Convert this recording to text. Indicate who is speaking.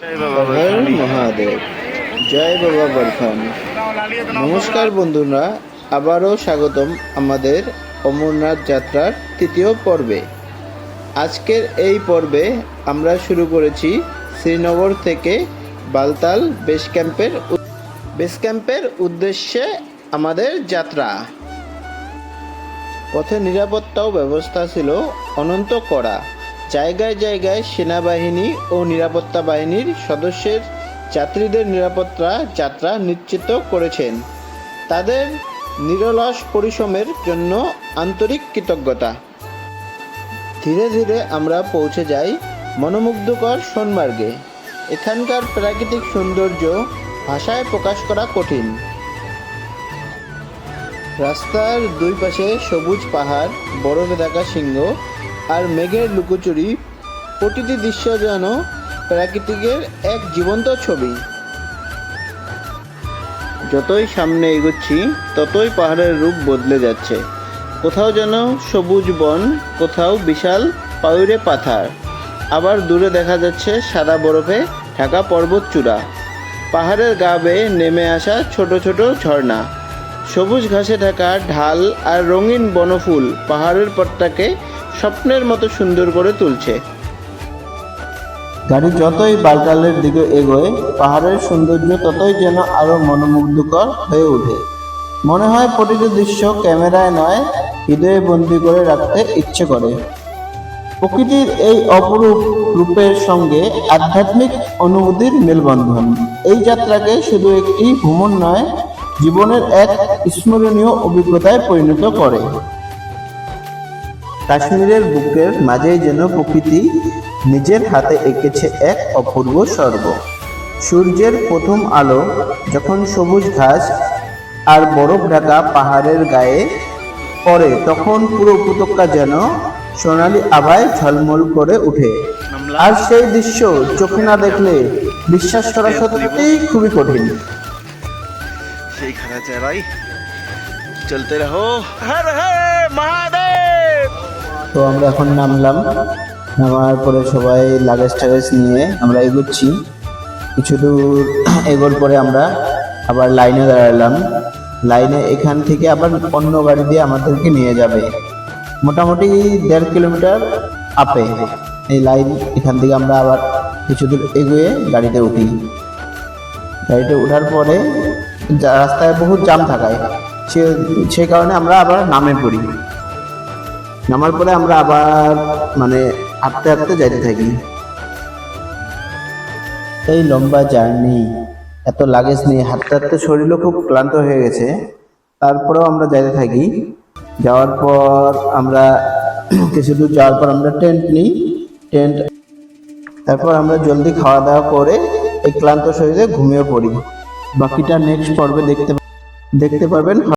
Speaker 1: হর হর মহাদেব। জয় বাবা বরফান। নমস্কার বন্ধুরা, আবারও স্বাগতম আমাদের অমরনাথ যাত্রার তৃতীয় পর্বে। আজকের এই পর্বে আমরা শুরু করেছি শ্রীনগর থেকে বালতাল বেস ক্যাম্পের উদ্দেশ্যে আমাদের যাত্রা। পথে নিরাপত্তাও ব্যবস্থা ছিল অনন্ত কড়া। জায়গায় জায়গায় সেনাবাহিনী ও নিরাপত্তা বাহিনীর সদস্যের যাত্রীদের নিরাপত্তা যাত্রা নিশ্চিত করেছেন। তাদের নিরলস পরিশ্রমের জন্য আন্তরিক কৃতজ্ঞতা। ধীরে ধীরে আমরা পৌঁছে যাই মনোমুগ্ধকর সোনমার্গে। এখানকার প্রাকৃতিক সৌন্দর্য ভাষায় প্রকাশ করা কঠিন। রাস্তার দুই পাশে সবুজ পাহাড়, বরফে ঢাকা সিংহ আর মেঘের লুকোচুরি, প্রতিটি দৃশ্য যেন প্রাকৃতিকের এক জীবন্ত ছবি। যতই সামনে এগোচ্ছি ততই পাহাড়ের রূপ বদলে যাচ্ছে। কোথাও যেন সবুজ বন, কোথাও বিশাল পায়ুরে পাথর, আবার দূরে দেখা যাচ্ছে সাদা বরফে ঢাকা পর্বত চূড়া, পাহাড়ের গা বেয়ে নেমে আসা ছোট ছোট ঝর্ণা, সবুজ ঘাসে ঢাকা ঢাল আর রঙিন বনফুল পাহাড়ের পথটাকে স্বপ্নের মতো সুন্দর করে তুলছে। গাড়ি যতই বালতালের দিকে এগোয়, পাহাড়ের সৌন্দর্য ততই যেন আরো মনোমুগ্ধকর হয়ে ওঠে। মনে হয় প্রতিটি দৃশ্য ক্যামেরায় নয়, হৃদয়ে বন্দি করে রাখতে ইচ্ছে করে। প্রকৃতির এই অপরূপ রূপের সঙ্গে আধ্যাত্মিক অনুভূতির মেলবন্ধন এই যাত্রাকে শুধু একটি ভ্রমণ নয়, জীবনের এক স্মরণীয় অভিজ্ঞতায় পরিণত করে। কাশ্মীরের বুকের মাঝেই যেন প্রকৃতি নিজের হাতে এঁকেছে এক অপূর্ব স্বর্গ। সূর্যের প্রথম আলো যখন সবুজ ঘাস আর বরফ ঢাকা পাহাড়ের গায়ে পড়ে, তখন পুরো উপত্যকা যেন সোনালি আভায় ঝলমল করে ওঠে। আর সেই দৃশ্য চোখে না দেখলে বিশ্বাস করা সত্যিই খুবই কঠিন।
Speaker 2: সেই খানা চালাই চলতে রহো, হর হর মহাদেব।
Speaker 1: তো আমরা এখন নামলাম। নামার পরে সবাই লাগেজ টাগেজ নিয়ে আমরা এগোচ্ছি। কিছু দূর এগোর পরে আমরা আবার লাইনে দাঁড়ালাম। লাইনে এখান থেকে আবার অন্য গাড়ি দিয়ে আমাদেরকে নিয়ে যাবে মোটামুটি 1.5 কিলোমিটার আপে এই লাইন। এখান থেকে আমরা আবার কিছু দূর এগিয়ে গাড়িতে উঠি। গাড়িতে ওঠার পরে রাস্তায় বহুত জ্যাম থাকায় সে কারণে আমরা আবার নামে পড়ি। নামার পরে আমরা আবার হাঁটতে হাঁটতে যাইতে থাকি। এই লম্বা জার্নি, এত লাগেজ নিয়ে হাঁটতে হাঁটতে শরীরও খুব ক্লান্ত হয়ে গেছে। তারপরেও আমরা যাইতে থাকি। যাওয়ার পর আমরা কিছু দূর যাওয়ার পর আমরা টেন্ট নিই। তারপর আমরা জলদি খাওয়া দাওয়া করে এই ক্লান্ত শরীরে ঘুমিয়ে পড়ি। বাকিটা নেক্সট পর্বে দেখতে পারবেন।